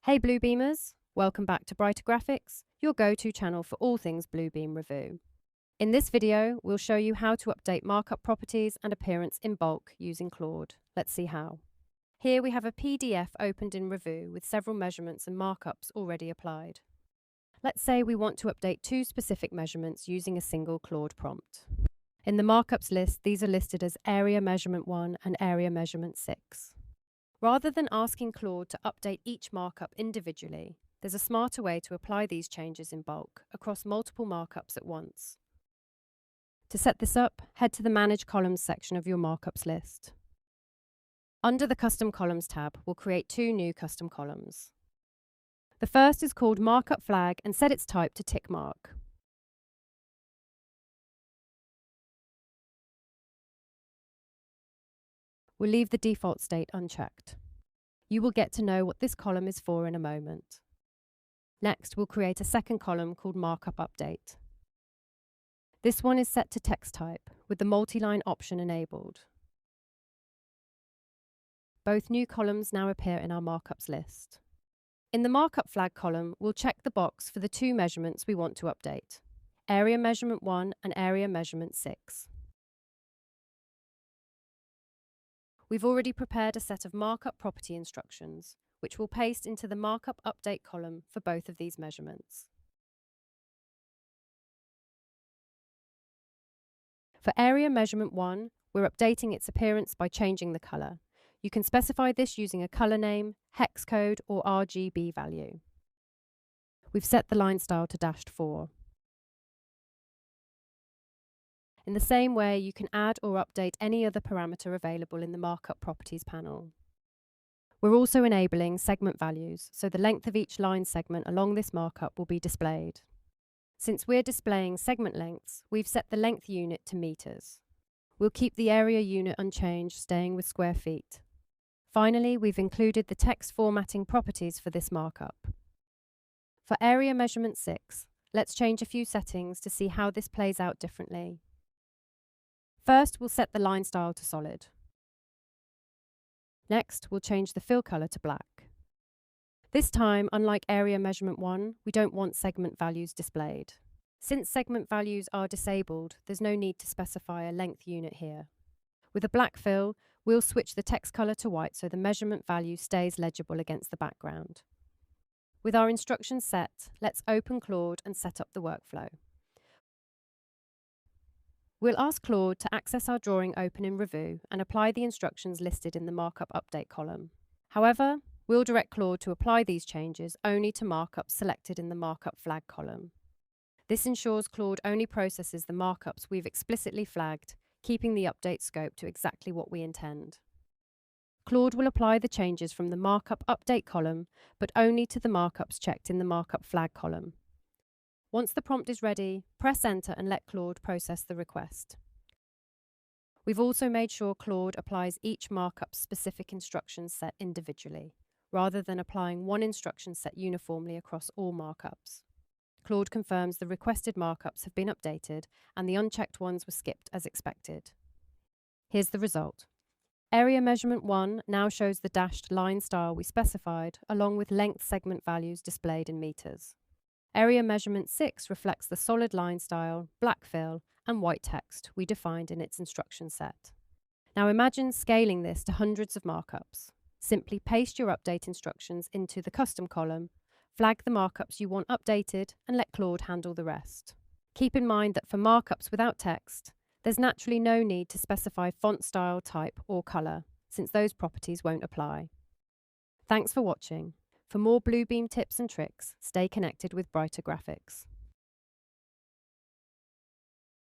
Hey Bluebeamers, welcome back to Brighter Graphics, your go-to channel for all things Bluebeam review. In this video, we'll show you how to update markup properties and appearance in bulk using Claude. Let's see how. Here we have a PDF opened in Review with several measurements and markups already applied. Let's say we want to update two specific measurements using a single Claude prompt. In the markups list, these are listed as Area Measurement 1 and Area Measurement 6. Rather than asking Claude to update each markup individually, there's a smarter way to apply these changes in bulk across multiple markups at once. To set this up, head to the Manage Columns section of your markups list. Under the Custom Columns tab, we'll create two new custom columns. The first is called Markup Flag and set its type to tick mark. We'll leave the default state unchecked. You will get to know what this column is for in a moment. Next, we'll create a second column called Markup Update. This one is set to text type, with the multi-line option enabled. Both new columns now appear in our markups list. In the Markup Flag column, we'll check the box for the two measurements we want to update, Area Measurement 1 and Area Measurement 6. We've already prepared a set of markup property instructions, which we'll paste into the Markup Update column for both of these measurements. For Area Measurement 1, we're updating its appearance by changing the colour. You can specify this using a colour name, hex code, or RGB value. We've set the line style to -4. In the same way, you can add or update any other parameter available in the Markup Properties panel. We're also enabling segment values, so the length of each line segment along this markup will be displayed. Since we're displaying segment lengths, we've set the length unit to meters. We'll keep the area unit unchanged, staying with square feet. Finally, we've included the text formatting properties for this markup. For Area Measurement 6, let's change a few settings to see how this plays out differently. First, we'll set the line style to solid. Next, we'll change the fill color to black. This time, unlike Area Measurement 1, we don't want segment values displayed. Since segment values are disabled, there's no need to specify a length unit here. With a black fill, we'll switch the text color to white so the measurement value stays legible against the background. With our instructions set, let's open Claude and set up the workflow. We'll ask Claude to access our drawing open in Review and apply the instructions listed in the Markup Update column. However, we'll direct Claude to apply these changes only to markups selected in the Markup Flag column. This ensures Claude only processes the markups we've explicitly flagged, keeping the update scope to exactly what we intend. Claude will apply the changes from the Markup Update column, but only to the markups checked in the Markup Flag column. Once the prompt is ready, press Enter and let Claude process the request. We've also made sure Claude applies each markup's specific instruction set individually, rather than applying one instruction set uniformly across all markups. Claude confirms the requested markups have been updated and the unchecked ones were skipped as expected. Here's the result. Area Measurement 1 now shows the dashed line style we specified, along with length segment values displayed in meters. Area Measurement 6 reflects the solid line style, black fill, and white text we defined in its instruction set. Now imagine scaling this to hundreds of markups. Simply paste your update instructions into the custom column, flag the markups you want updated, and let Claude handle the rest. Keep in mind that for markups without text, there's naturally no need to specify font style, type, or color, since those properties won't apply. Thanks for watching. For more Bluebeam tips and tricks, stay connected with Brighter Graphics.